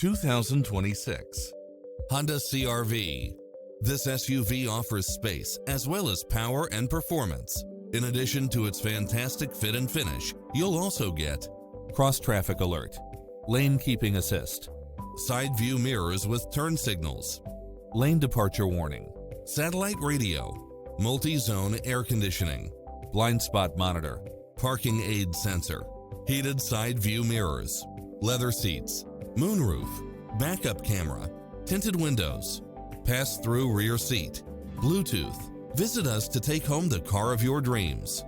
2026 Honda CR-V. This SUV offers space as well as power and performance. In addition to its fantastic fit and finish, you'll also get cross-traffic alert, lane keeping assist, side view mirrors with turn signals, lane departure warning, satellite radio, multi-zone air conditioning, blind spot monitor, parking aid sensor, heated side view mirrors, leather seats, moonroof, backup camera, tinted windows, pass-through rear seat, Bluetooth. Visit us to take home the car of your dreams.